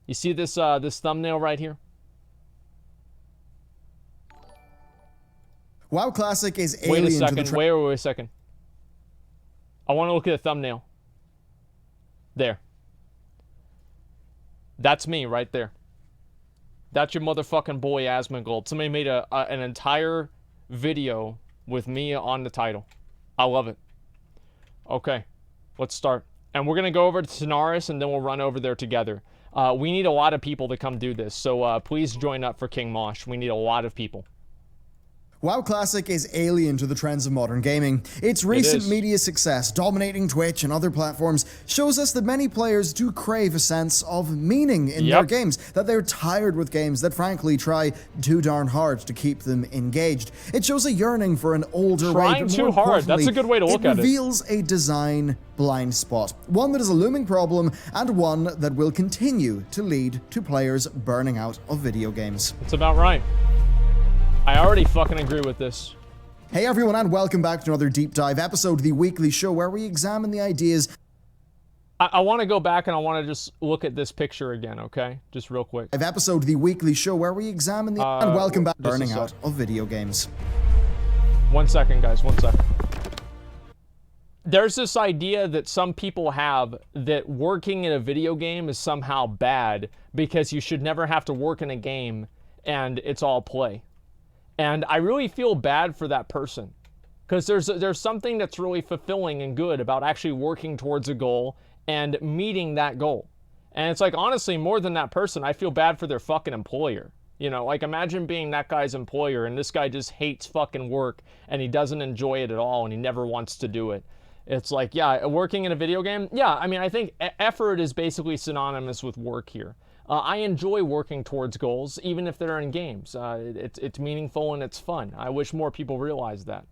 You see this this thumbnail right here? WoW Classic is Wait a alien to second. the Wait a second. I want to look at the thumbnail. There. That's me right there. That's your motherfucking boy Asmongold. Somebody made an entire video with me on the title. I love it. Okay, let's start. And we're going to go over to Tanaris, and then we'll run over there together. We need a lot of people to come do this, so please join up for King Mosh. We need a lot of people. WoW Classic is alien to the trends of modern gaming. Its recent media success, dominating Twitch and other platforms, shows us that many players do crave a sense of meaning in their games, that they're tired with games that frankly try too darn hard to keep them engaged. It shows a yearning for an older way, Trying too hard, that's a good way to look at it. It reveals a design blind spot, one that is a looming problem and one that will continue to lead to players burning out of video games. That's about right. I already fucking agree with this. Hey everyone, and welcome back to another deep dive episode, the weekly show where we examine the ideas. I want to go back and I want to just look at this picture again, okay? Just real quick. Episode, the weekly show where we examine the and welcome back burning out of video games. 1 second, guys, 1 second. There's this idea that some people have that working in a video game is somehow bad because you should never have to work in a game and it's all play. And I really feel bad for that person because there's something that's really fulfilling and good about actually working towards a goal and meeting that goal. And it's like, honestly, more than that person, I feel bad for their fucking employer. You know, like imagine being that guy's employer and this guy just hates fucking work and he doesn't enjoy it at all and he never wants to do it. It's like, yeah, working in a video game. Yeah, I mean, I think effort is basically synonymous with work here. I enjoy working towards goals, even if they're in games. It's meaningful and it's fun. I wish more people realize that.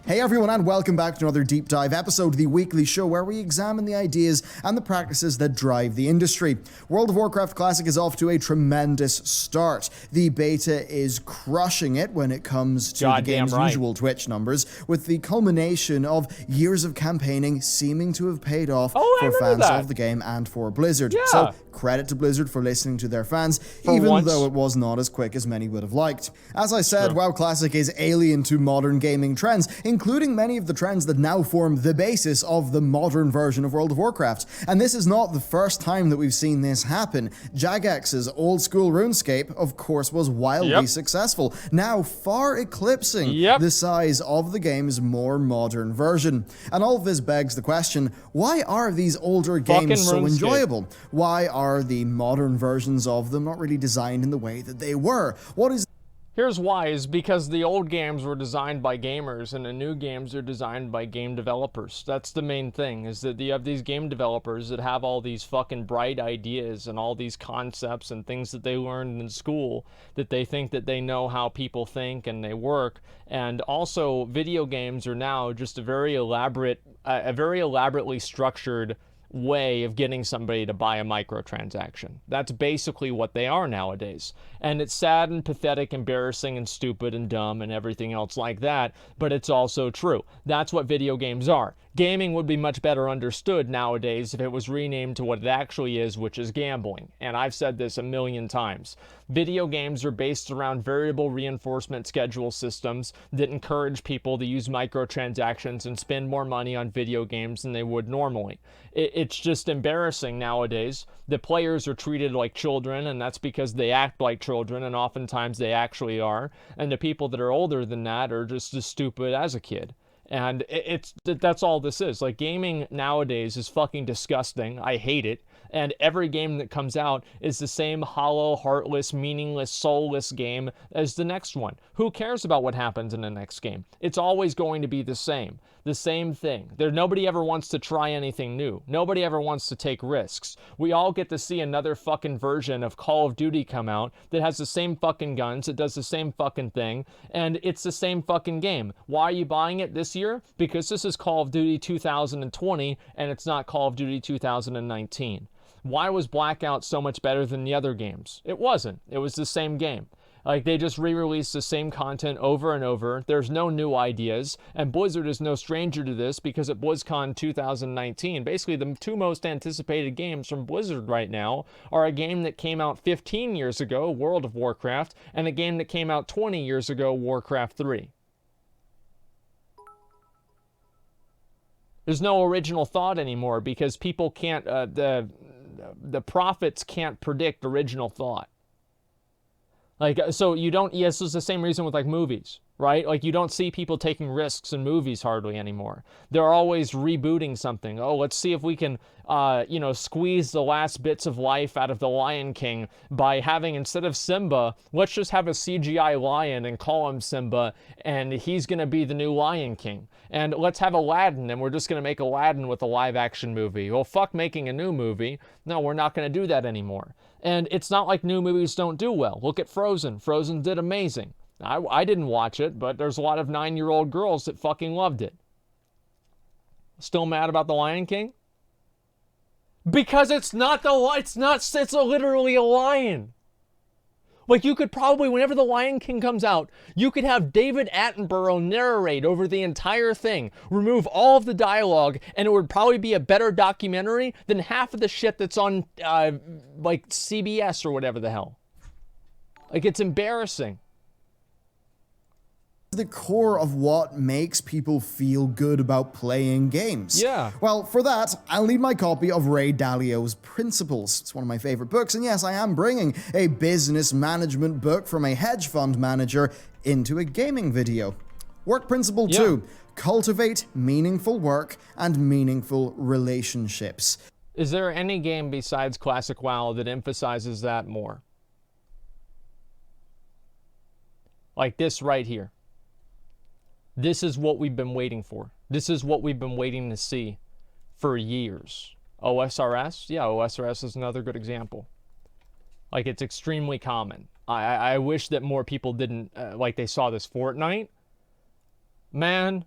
Hey everyone, and welcome back to another deep dive episode, the weekly show where we examine the ideas and the practices that drive the industry. World of Warcraft Classic is off to a tremendous start. The beta is crushing it when it comes to the game's usual Twitch numbers, with the culmination of years of campaigning seeming to have paid off for fans of the game and for Blizzard. Yeah. So credit to Blizzard for listening to their fans, even though it was not as quick as many would have liked. As I said, WoW Classic is alien to modern gaming trends, including many of the trends that now form the basis of the modern version of World of Warcraft. And this is not the first time that we've seen this happen. Jagex's old school RuneScape, of course, was wildly successful, now far eclipsing the size of the game's more modern version. And all of this begs the question, why are these older games so enjoyable? Why are the modern versions of them not really designed in the way that they were? What is Here's why, is because the old games were designed by gamers and the new games are designed by game developers. That's the main thing, is that you have these game developers that have all these fucking bright ideas and all these concepts and things that they learned in school that they think that they know how people think and they work. And also, video games are now just a very elaborately structured way of getting somebody to buy a microtransaction. That's basically what they are nowadays. And it's sad and pathetic, embarrassing and stupid and dumb and everything else like that, but it's also true. That's what video games are. Gaming would be much better understood nowadays if it was renamed to what it actually is, which is gambling. And I've said this a million times. Video games are based around variable reinforcement schedule systems that encourage people to use microtransactions and spend more money on video games than they would normally. It's just embarrassing nowadays that players are treated like children, and that's because they act like children, and oftentimes they actually are. And the people that are older than that are just as stupid as a kid. And that's all this is. Like, gaming nowadays is fucking disgusting. I hate it. And every game that comes out is the same hollow, heartless, meaningless, soulless game as the next one. Who cares about what happens in the next game? It's always going to be the same thing. Nobody ever wants to try anything new. Nobody ever wants to take risks. We all get to see another fucking version of Call of Duty come out that has the same fucking guns, it does the same fucking thing, and it's the same fucking game. Why are you buying it this year? Because this is Call of Duty 2020 and it's not Call of Duty 2019. Why was Blackout so much better than the other games? It wasn't. It was the same game. Like, they just re-release the same content over and over. There's no new ideas, and Blizzard is no stranger to this, because at BlizzCon 2019, basically the two most anticipated games from Blizzard right now are a game that came out 15 years ago, World of Warcraft, and a game that came out 20 years ago, Warcraft 3. There's no original thought anymore, because people can't, the prophets can't predict original thought. Like, so you don't, yes, it's the same reason with like movies, right? Like, you don't see people taking risks in movies hardly anymore. They're always rebooting something. Oh, let's see if we can, squeeze the last bits of life out of the Lion King by having, instead of Simba, let's just have a CGI lion and call him Simba, and he's going to be the new Lion King. And let's have Aladdin, and we're just going to make Aladdin with a live-action movie. Well, fuck making a new movie. No, we're not going to do that anymore. And it's not like new movies don't do well. Look at Frozen. Frozen did amazing. I didn't watch it, but there's a lot of 9-year-old girls that fucking loved it. Still mad about The Lion King? Because it's literally a lion. Like, you could probably, whenever The Lion King comes out, you could have David Attenborough narrate over the entire thing, remove all of the dialogue, and it would probably be a better documentary than half of the shit that's on, like, CBS or whatever the hell. Like, it's embarrassing. The core of what makes people feel good about playing games. Yeah. Well, for that, I'll need my copy of Ray Dalio's Principles. It's one of my favorite books, and yes, I am bringing a business management book from a hedge fund manager into a gaming video. Work Principle 2, cultivate meaningful work and meaningful relationships. Is there any game besides Classic WoW that emphasizes that more? Like this right here. This is what we've been waiting for. This is what we've been waiting to see for years. OSRS? Yeah, OSRS is another good example. Like, it's extremely common. I wish that more people didn't, like they saw this Fortnite. Man,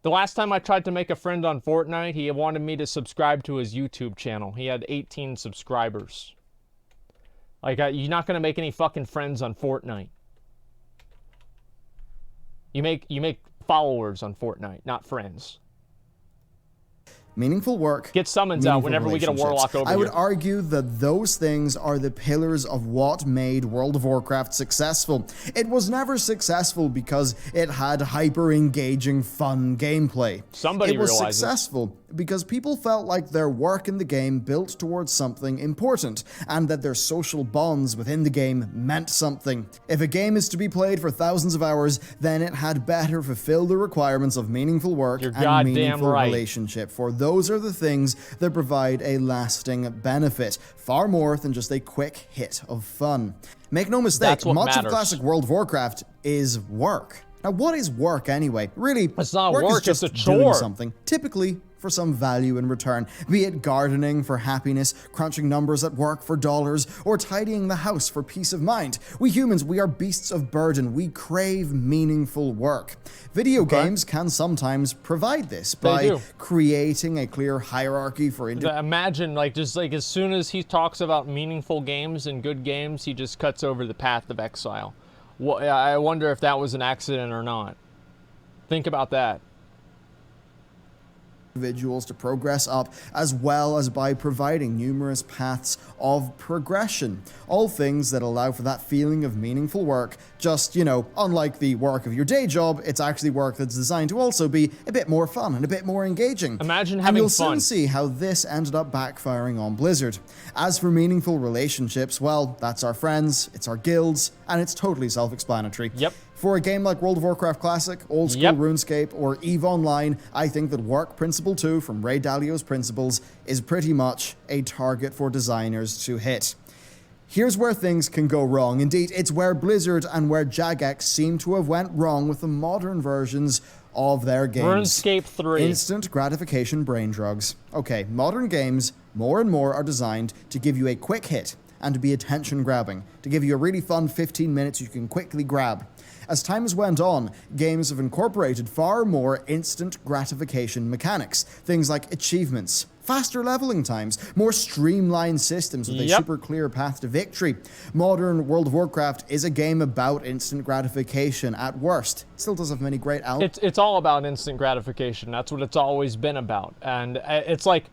the last time I tried to make a friend on Fortnite, he wanted me to subscribe to his YouTube channel. He had 18 subscribers. Like, you're not going to make any fucking friends on Fortnite. You make followers on Fortnite, not friends. Meaningful work. Get summons out whenever we get a warlock over here. I would argue that those things are the pillars of what made World of Warcraft successful. It was never successful because it had hyper-engaging, fun gameplay. Somebody realizes. It was successful because people felt like their work in the game built towards something important, and that their social bonds within the game meant something. If a game is to be played for thousands of hours, then it had better fulfill the requirements of meaningful work and meaningful relationship. For those are the things that provide a lasting benefit, far more than just a quick hit of fun. Make no mistake, much of classic World of Warcraft is work. Now, what is work anyway? Really, it's not work, is just it's a chore. Doing something, typically for some value in return, be it gardening for happiness, crunching numbers at work for dollars, or tidying the house for peace of mind. We humans, we are beasts of burden. We crave meaningful work. Video games can sometimes provide this by creating a clear hierarchy for Imagine, like, just like as soon as he talks about meaningful games and good games, he just cuts over the path of exile. Well, I wonder if that was an accident or not. Think about that. Individuals to progress up, as well as by providing numerous paths of progression. All things that allow for that feeling of meaningful work. Just, you know, unlike the work of your day job, it's actually work that's designed to also be a bit more fun and a bit more engaging. Imagine having fun. And you'll soon see how this ended up backfiring on Blizzard. As for meaningful relationships, well, that's our friends, it's our guilds, and it's totally self-explanatory. Yep. For a game like World of Warcraft Classic, Old School RuneScape, or EVE Online, I think that Work Principle 2 from Ray Dalio's Principles is pretty much a target for designers to hit. Here's where things can go wrong. Indeed, it's where Blizzard and where Jagex seem to have went wrong with the modern versions of their games. RuneScape 3. Instant gratification brain drugs. Okay, modern games, more and more, are designed to give you a quick hit and to be attention grabbing, to give you a really fun 15 minutes you can quickly grab. As time has went on, games have incorporated far more instant gratification mechanics, things like achievements, faster leveling times, more streamlined systems with a super clear path to victory. Modern World of Warcraft is a game about instant gratification at worst. It still does have many great elements. It's all about instant gratification. That's what it's always been about. And it's like,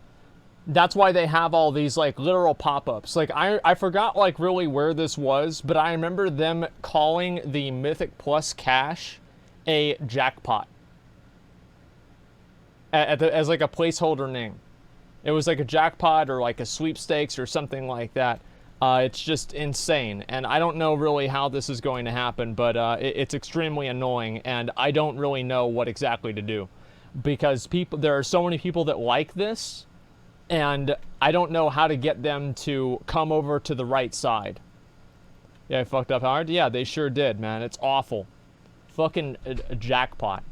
that's why they have all these like literal pop-ups. Like I forgot like really where this was, but I remember them calling the Mythic Plus cache a jackpot as like a placeholder name. It was like a jackpot or like a sweepstakes or something like that. It's just insane, and I don't know really how this is going to happen, but it's extremely annoying, and I don't really know what exactly to do, because there are so many people that like this, and I don't know how to get them to come over to the right side. Yeah, I fucked up hard. Yeah, they sure did, man. It's awful. Fucking a jackpot.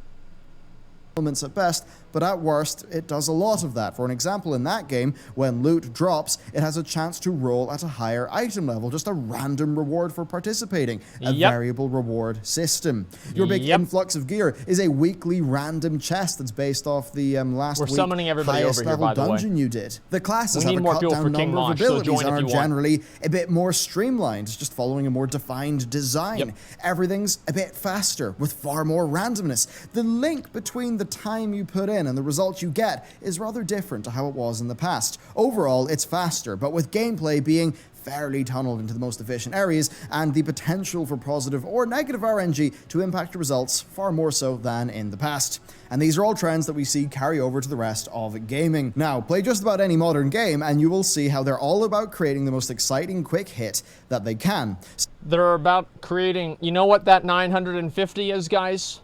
Elements at best, but at worst, it does a lot of that. For an example, in that game, when loot drops, it has a chance to roll at a higher item level, just a random reward for participating, a variable reward system. Your big influx of gear is a weekly random chest that's based off the last week's highest level dungeon you did. The classes have a cut down number of abilities and are generally a bit more streamlined, just following a more defined design. Everything's a bit faster, with far more randomness. The link between the time you put in and the results you get is rather different to how it was in the past. Overall, it's faster, but with gameplay being fairly tunneled into the most efficient areas and the potential for positive or negative RNG to impact results far more so than in the past. And these are all trends that we see carry over to the rest of gaming. Now, play just about any modern game and you will see how they're all about creating the most exciting quick hit that they can. They're about creating, you know what that 950 is, guys?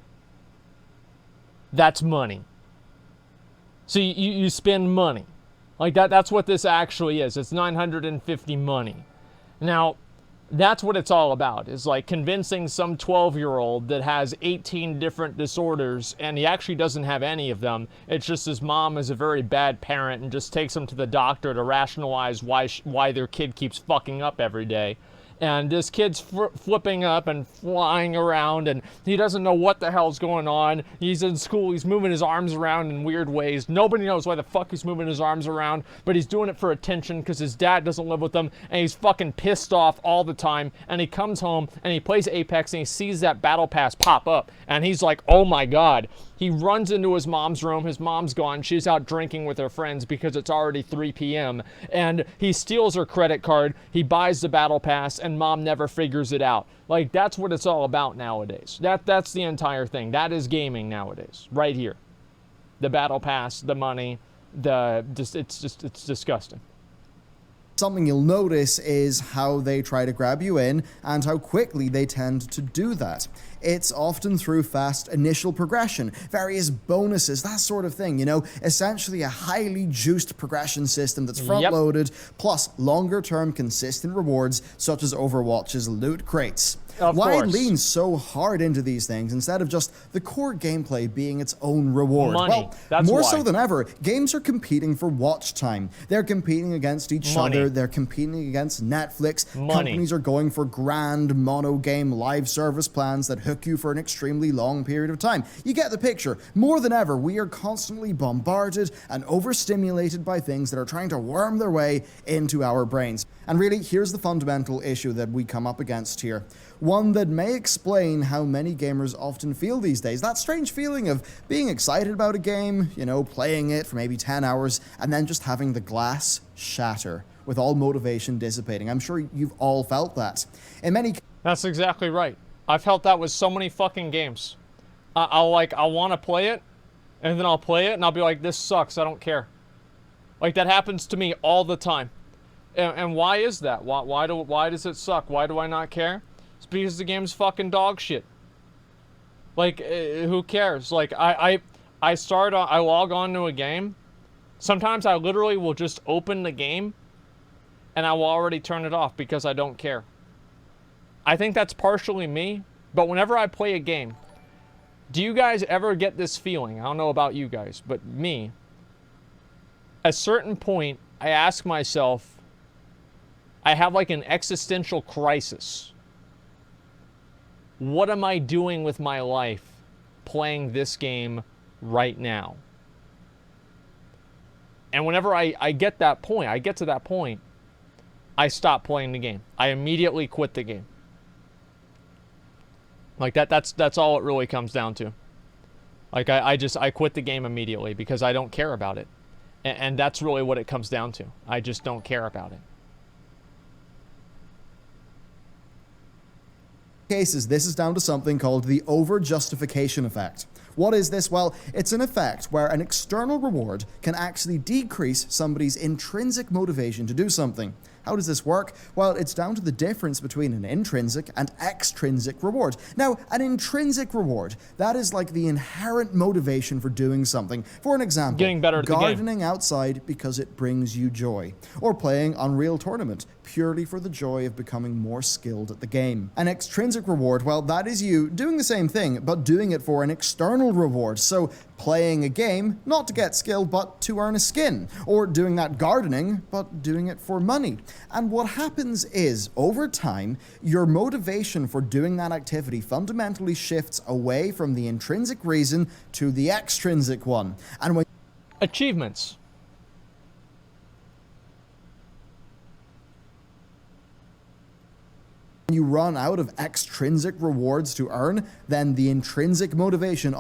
That's money. So you spend money. Like that's what this actually is. It's 950 money. Now, that's what it's all about, is like convincing some 12-year-old that has 18 different disorders and he actually doesn't have any of them. It's just his mom is a very bad parent and just takes him to the doctor to rationalize why their kid keeps fucking up every day. And this kid's flipping up and flying around, and he doesn't know what the hell's going on. He's in school, he's moving his arms around in weird ways. Nobody knows why the fuck he's moving his arms around, but he's doing it for attention because his dad doesn't live with him, and he's fucking pissed off all the time. And he comes home, and he plays Apex, and he sees that battle pass pop up, and he's like, oh my god. He runs into his mom's room. His mom's gone. She's out drinking with her friends because it's already 3 p.m. And he steals her credit card. He buys the battle pass, and mom never figures it out. Like, that's what it's all about nowadays. That's the entire thing. That is gaming nowadays, right here. The battle pass, the money, it's disgusting. Something you'll notice is how they try to grab you in and how quickly they tend to do that. It's often through fast initial progression, various bonuses, that sort of thing, you know, essentially a highly juiced progression system that's front-loaded, plus longer-term consistent rewards such as Overwatch's loot crates. Why lean so hard into these things instead of just the core gameplay being its own reward? Money. Well, that's more why. so than ever, games are competing for watch time. They're competing against each other. They're competing against Netflix. Companies are going for grand mono-game live service plans that hook you for an extremely long period of time. You get the picture. More than ever, we are constantly bombarded and overstimulated by things that are trying to worm their way into our brains. And really, here's the fundamental issue that we come up against here. One that may explain how many gamers often feel these days. That strange feeling of being excited about a game, you know, playing it for maybe 10 hours, and then just having the glass shatter with all motivation dissipating. I'm sure you've all felt that. That's exactly right. I've felt that with so many fucking games. I'll want to play it, and then I'll play it, and I'll be like, this sucks, I don't care. Like, that happens to me all the time. And why is that? Why does it suck? Why do I not care? It's because the game's fucking dog shit. Like, who cares? Like, I log on to a game. Sometimes I literally will just open the game, and I will already turn it off because I don't care. I think that's partially me, but whenever I play a game, do you guys ever get this feeling? I don't know about you guys, but me. At a certain point, I ask myself, I have like an existential crisis. What am I doing with my life playing this game right now? And whenever I get that point, I get to that point, I stop playing the game. I immediately quit the game. Like that's all it really comes down to. Like I quit the game immediately because I don't care about it. And that's really what it comes down to. I just don't care about it. Cases, this is down to something called the over-justification effect. What is this? Well, it's an effect where an external reward can actually decrease somebody's intrinsic motivation to do something. How does this work? Well, it's down to the difference between an intrinsic and extrinsic reward. Now, an intrinsic reward, that is like the inherent motivation for doing something. For an example, getting better at the game. Gardening outside because it brings you joy, or playing Unreal Tournament purely for the joy of becoming more skilled at the game. An extrinsic reward, well, that is you doing the same thing, but doing it for an external reward. So playing a game, not to get skilled, but to earn a skin, or doing that gardening, but doing it for money. And what happens is, over time, your motivation for doing that activity fundamentally shifts away from the intrinsic reason to the extrinsic one. And when achievements. you run out of extrinsic rewards to earn, then the intrinsic motivation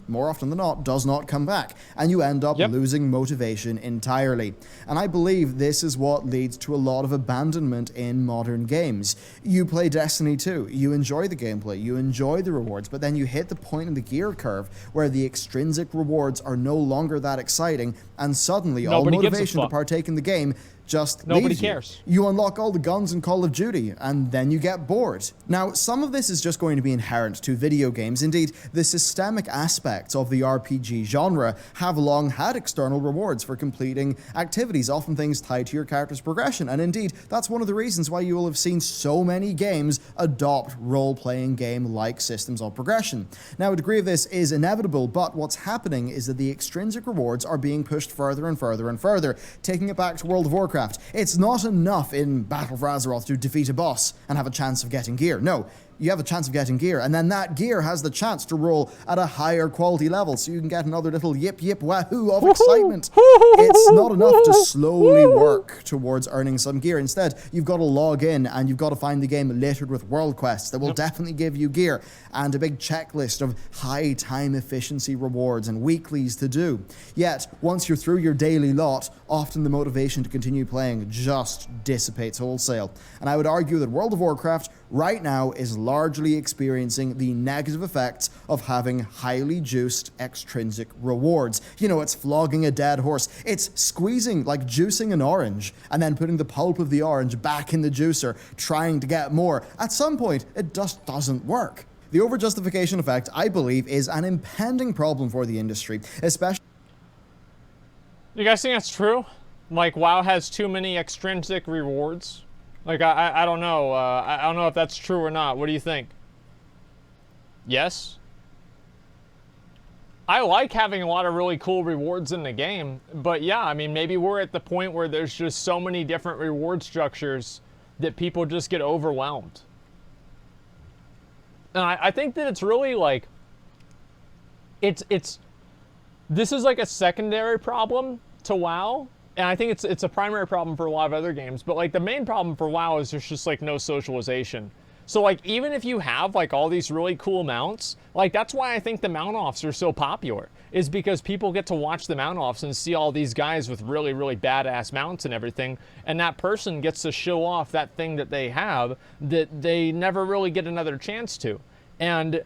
more often than not, does not come back, and you end up losing motivation entirely. And I believe this is what leads to a lot of abandonment in modern games. You play Destiny 2, you enjoy the gameplay, you enjoy the rewards, but then you hit the point in the gear curve where the extrinsic rewards are no longer that exciting, and suddenly all motivation to partake in the game just nobody cares. You unlock all the guns in Call of Duty, and then you get bored. Now, some of this is just going to be inherent to video games. Indeed, the systemic aspects of the RPG genre have long had external rewards for completing activities, often things tied to your character's progression. And indeed, that's one of the reasons why you will have seen so many games adopt role-playing game-like systems of progression. Now, a degree of this is inevitable, but what's happening is that the extrinsic rewards are being pushed further and further and further. Taking it back to World of Warcraft, it's not enough in Battle for Azeroth to defeat a boss and have a chance of getting gear. No, you have a chance of getting gear, and then that gear has the chance to roll at a higher quality level, so you can get another little yip yip wahoo of excitement. It's not enough to slowly work towards earning some gear. Instead, you've got to log in, and you've got to find the game littered with world quests that will definitely give you gear, and a big checklist of high time efficiency rewards and weeklies to do. Yet, once you're through your daily lot, often the motivation to continue playing just dissipates wholesale. And I would argue that World of Warcraft right now is largely experiencing the negative effects of having highly juiced extrinsic rewards. You know, it's flogging a dead horse. It's squeezing, like juicing an orange, and then putting the pulp of the orange back in the juicer, trying to get more. At some point, it just doesn't work. The over-justification effect, I believe, is an impending problem for the industry, especially... You guys think that's true? Like, WoW has too many extrinsic rewards? Like, I don't know. I don't know if that's true or not. What do you think? Yes? I like having a lot of really cool rewards in the game. But yeah, I mean, maybe we're at the point where there's just so many different reward structures that people just get overwhelmed. And I think that it's really like... This is like a secondary problem to WoW. And I think it's a primary problem for a lot of other games, but like the main problem for WoW is there's just like no socialization. So like even if you have like all these really cool mounts, like that's why I think the mount offs are so popular, is because people get to watch the mount offs and see all these guys with really, really badass mounts and everything, and that person gets to show off that thing that they have that they never really get another chance to. And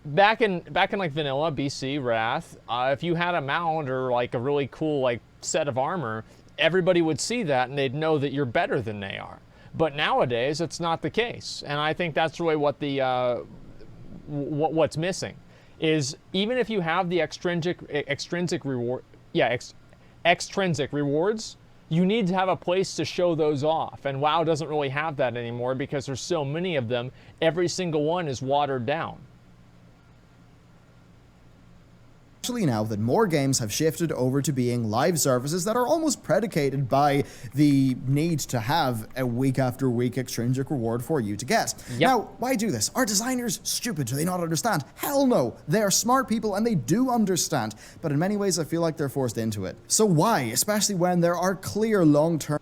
back in like vanilla BC Wrath, if you had a mount or like a really cool like set of armor, everybody would see that and they'd know that you're better than they are. But nowadays it's not the case, and I think that's really what the what's missing is, even if you have the extrinsic rewards, you need to have a place to show those off, and WoW doesn't really have that anymore because there's so many of them. Every single one is watered down. Especially now that more games have shifted over to being live services that are almost predicated by the need to have a week after week extrinsic reward for you to get. Yep. Now, why do this? Are designers stupid? Do they not understand? Hell no. They are smart people and they do understand, but in many ways I feel like they're forced into it. So why, especially when there are clear long-term...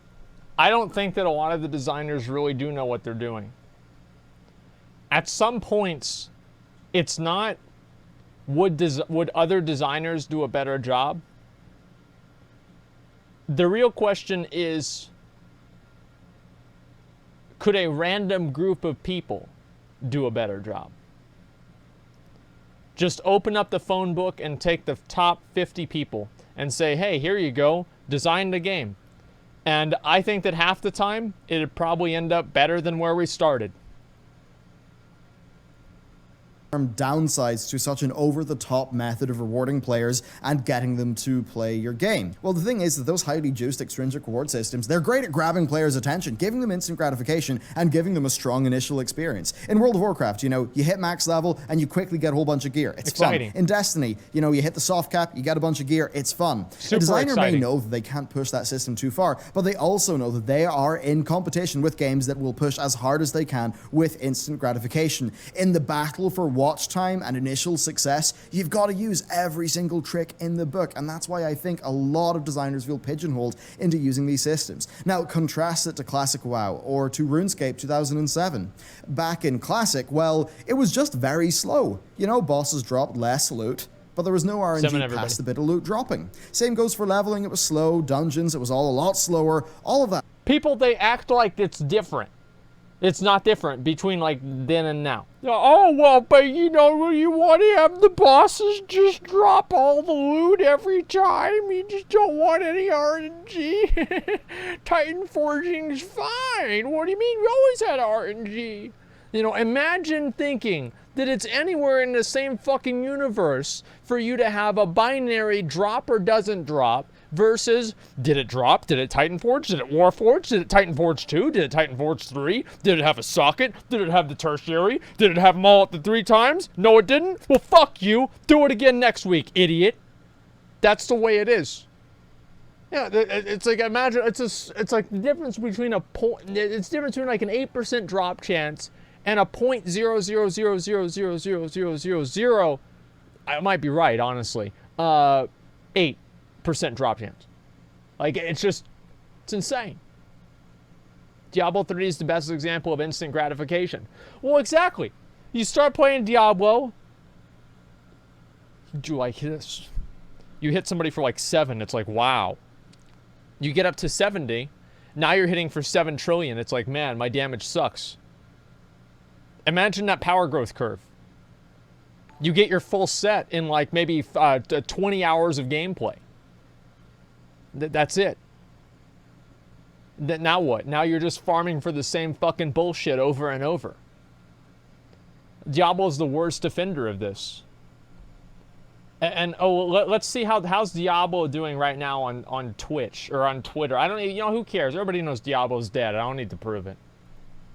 I don't think that a lot of the designers really do know what they're doing. At some points, it's not... Would other designers do a better job? The real question is, could a random group of people do a better job? Just open up the phone book and take the top 50 people and say, hey, here you go, design the game. And I think that half the time, it'd probably end up better than where we started. Downsides to such an over-the-top method of rewarding players and getting them to play your game. Well, the thing is that those highly juiced extrinsic reward systems, they're great at grabbing players' attention, giving them instant gratification, and giving them a strong initial experience. In World of Warcraft, you know, you hit max level and you quickly get a whole bunch of gear. It's exciting. Fun. In Destiny, you know, you hit the soft cap, you get a bunch of gear, it's fun. Super a designer exciting. may know that they can't push that system too far, but they also know that they are in competition with games that will push as hard as they can with instant gratification. In the battle for watch time and initial success, you've got to use every single trick in the book, and that's why I think a lot of designers feel pigeonholed into using these systems. Now, contrast it to Classic WoW or to RuneScape 2007. Back in Classic, well, it was just very slow. You know, bosses dropped less loot, but there was no RNG past the bit of loot dropping. Same goes for leveling, it was slow. Dungeons, it was all a lot slower. All of that. People, they act like it's different. It's not different between like then and now. Oh, well, but you know, you want to have the bosses just drop all the loot every time. You just don't want any RNG. Titan Forging's fine. What do you mean? We always had RNG. You know, imagine thinking that it's anywhere in the same fucking universe for you to have a binary drop or doesn't drop versus did it drop? Did it Titan Forge? Did it Warforge? Did it Titan Forge 2? Did it Titan Forge 3? Did it have a socket? Did it have the tertiary? Did it have them all at the 3 times? No, it didn't? Well, fuck you. Do it again next week, idiot. That's the way it is. Yeah, it's like, imagine, it's like the difference between it's the difference between like an 8% drop chance and a 0.000000000. I might be right, honestly. 8% drop chance. Like, it's insane. Diablo 3 is the best example of instant gratification. Well, exactly. You start playing Diablo. Do like this. You hit somebody for like 7. It's like, wow. You get up to 70. Now you're hitting for 7 trillion. It's like, man, my damage sucks. Imagine that power growth curve. You get your full set in like maybe 20 hours of gameplay. That's it. Now what? Now you're just farming for the same fucking bullshit over and over. Diablo's the worst offender of this. And let's see how's Diablo doing right now on Twitch or on Twitter. I don't even, you know, who cares? Everybody knows Diablo's dead. I don't need to prove it.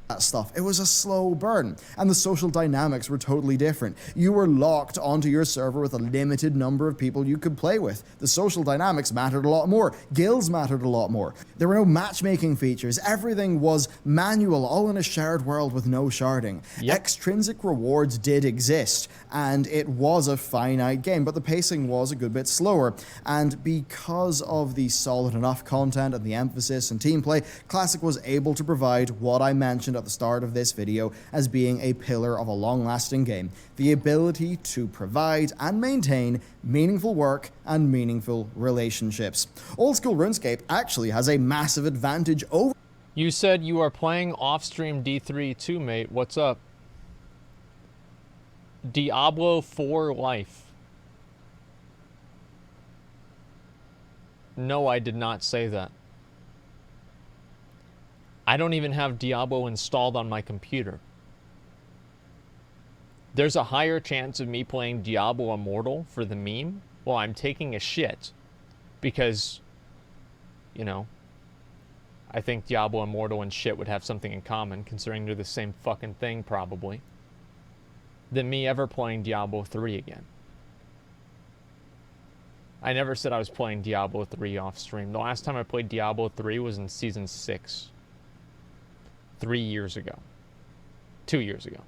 That stuff. It was a slow burn, and the social dynamics were totally different. You were locked onto your server with a limited number of people you could play with. The social dynamics mattered a lot more. Guilds mattered a lot more. There were no matchmaking features. Everything was manual, all in a shared world with no sharding. Yep. Extrinsic rewards did exist, and it was a finite game, but the pacing was a good bit slower. And because of the solid enough content and the emphasis and team play, Classic was able to provide what I mentioned at the start of this video as being a pillar of a long-lasting game: the ability to provide and maintain meaningful work and meaningful relationships. Old school RuneScape actually has a massive advantage over... You said you are playing off-stream D3 too, mate. What's up? Diablo 4 life. No, I did not say that. I don't even have Diablo installed on my computer. There's a higher chance of me playing Diablo Immortal for the meme while I'm taking a shit. Because, you know, I think Diablo Immortal and shit would have something in common, considering they're the same fucking thing, probably, than me ever playing Diablo 3 again. I never said I was playing Diablo 3 off stream. The last time I played Diablo 3 was in Season 6. 3 years ago. 2 years ago.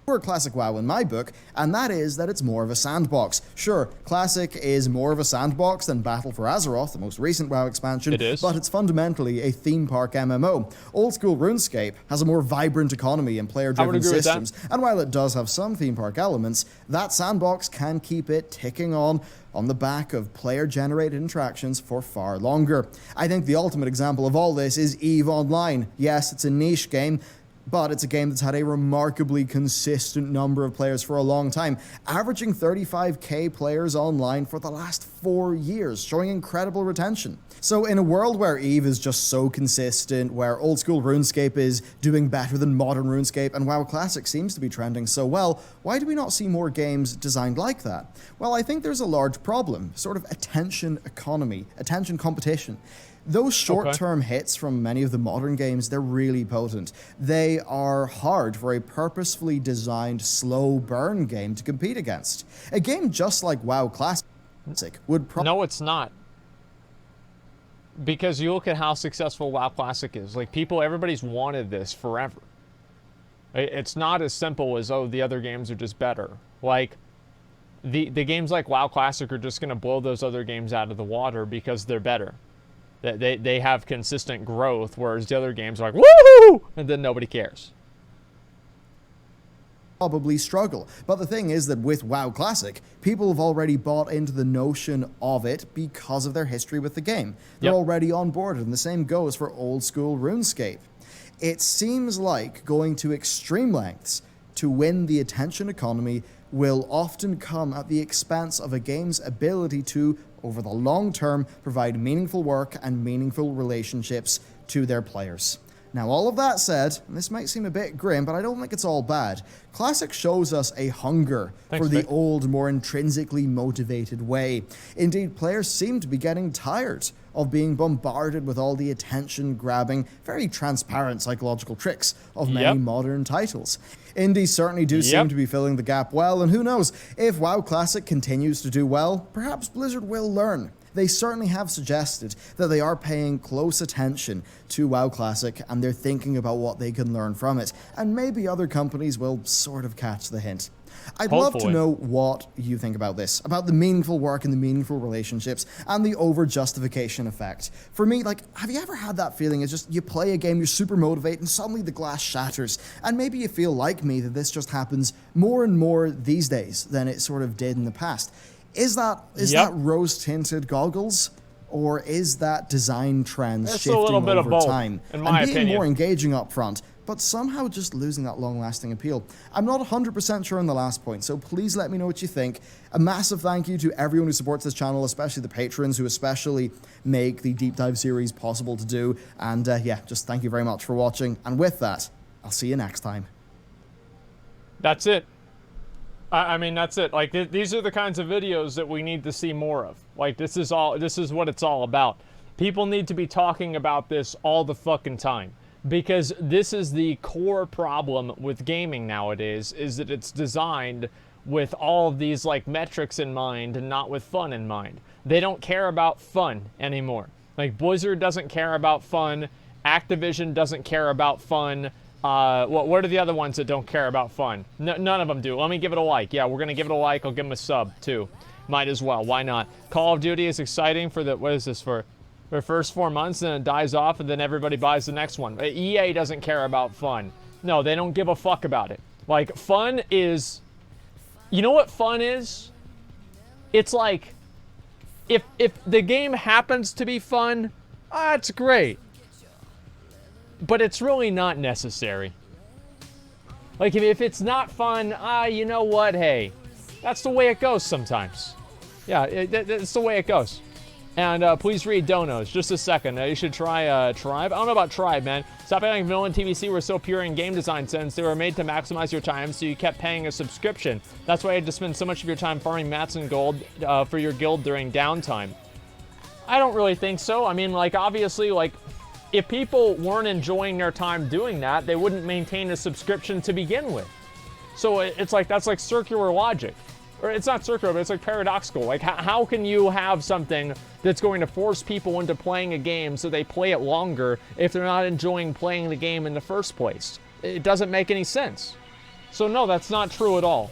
For Classic WoW in my book, and that is that it's more of a sandbox. Sure, Classic is more of a sandbox than Battle for Azeroth, the most recent WoW expansion, it is. But it's fundamentally a theme park MMO. Old school RuneScape has a more vibrant economy and player-driven systems, and while it does have some theme park elements, that sandbox can keep it ticking on the back of player-generated interactions for far longer. I think the ultimate example of all this is EVE Online. Yes, it's a niche game, but it's a game that's had a remarkably consistent number of players for a long time, averaging 35k players online for the last 4 years, showing incredible retention. So in a world where EVE is just so consistent, where old school RuneScape is doing better than modern RuneScape, and WoW Classic seems to be trending so well, why do we not see more games designed like that? Well, I think there's a large problem, sort of attention economy, attention competition. Those short-term hits from many of the modern games, they're really potent. They are hard for a purposefully designed slow burn game to compete against. A game just like WoW Classic would probably... No, it's not. Because you look at how successful WoW Classic is. Like, everybody's wanted this forever. It's not as simple as, oh, the other games are just better. Like, the games like WoW Classic are just going to blow those other games out of the water because they're better. They have consistent growth, whereas the other games are like, woohoo! And then nobody cares. Probably struggle. But the thing is that with WoW Classic, people have already bought into the notion of it because of their history with the game. They're already on board, and the same goes for old school RuneScape. It seems like going to extreme lengths to win the attention economy will often come at the expense of a game's ability to, over the long term, provide meaningful work and meaningful relationships to their players. Now, all of that said, and this might seem a bit grim, but I don't think it's all bad. Classic shows us a hunger for the old, more intrinsically motivated way. Indeed, players seem to be getting tired of being bombarded with all the attention-grabbing, very transparent psychological tricks of many modern titles. Indies certainly do seem to be filling the gap well, and who knows, if WoW Classic continues to do well, perhaps Blizzard will learn. They certainly have suggested that they are paying close attention to WoW Classic and they're thinking about what they can learn from it, and maybe other companies will sort of catch the hint. I'd love to know what you think about this, about the meaningful work and the meaningful relationships and the over-justification effect. For me, like, have you ever had that feeling? It's just you play a game, you're super motivated, and suddenly the glass shatters. And maybe you feel like me that this just happens more and more these days than it sort of did in the past. Is that rose-tinted goggles, or is that design trends shifting over time in my and being opinion. more engaging up front, but somehow just losing that long-lasting appeal? I'm not 100% sure on the last point, so please let me know what you think. A massive thank you to everyone who supports this channel, especially the patrons who especially make the deep dive series possible to do. And just thank you very much for watching. And with that, I'll see you next time. That's it. I mean, that's it. Like, these are the kinds of videos that we need to see more of. Like, this is what it's all about. People need to be talking about this all the fucking time. Because this is the core problem with gaming nowadays, is that it's designed with all of these, like, metrics in mind and not with fun in mind. They don't care about fun anymore. Like, Blizzard doesn't care about fun. Activision doesn't care about fun. What are the other ones that don't care about fun? None of them do. Let me give it a like. Yeah, we're going to give it a like. I'll give them a sub, too. Might as well. Why not? Call of Duty is exciting for the... What is this for? For the first 4 months, then it dies off, and then everybody buys the next one. EA doesn't care about fun. No, they don't give a fuck about it. Like, fun is... You know what fun is? It's like... If the game happens to be fun, that's great. But it's really not necessary. Like, if it's not fun, you know what? Hey, that's the way it goes sometimes. Yeah, that's the way it goes. And please read Donos. Just a second. You should try Tribe. I don't know about Tribe, man. Stop acting Villain TVC were so pure in game design sense. They were made to maximize your time, so you kept paying a subscription. That's why you had to spend so much of your time farming Asmongold for your guild during downtime. I don't really think so. I mean, like, obviously, like... If people weren't enjoying their time doing that, they wouldn't maintain a subscription to begin with. So it's like, that's like circular logic. or it's not circular, but it's like paradoxical. Like, how can you have something that's going to force people into playing a game so they play it longer if they're not enjoying playing the game in the first place? It doesn't make any sense. So no, that's not true at all.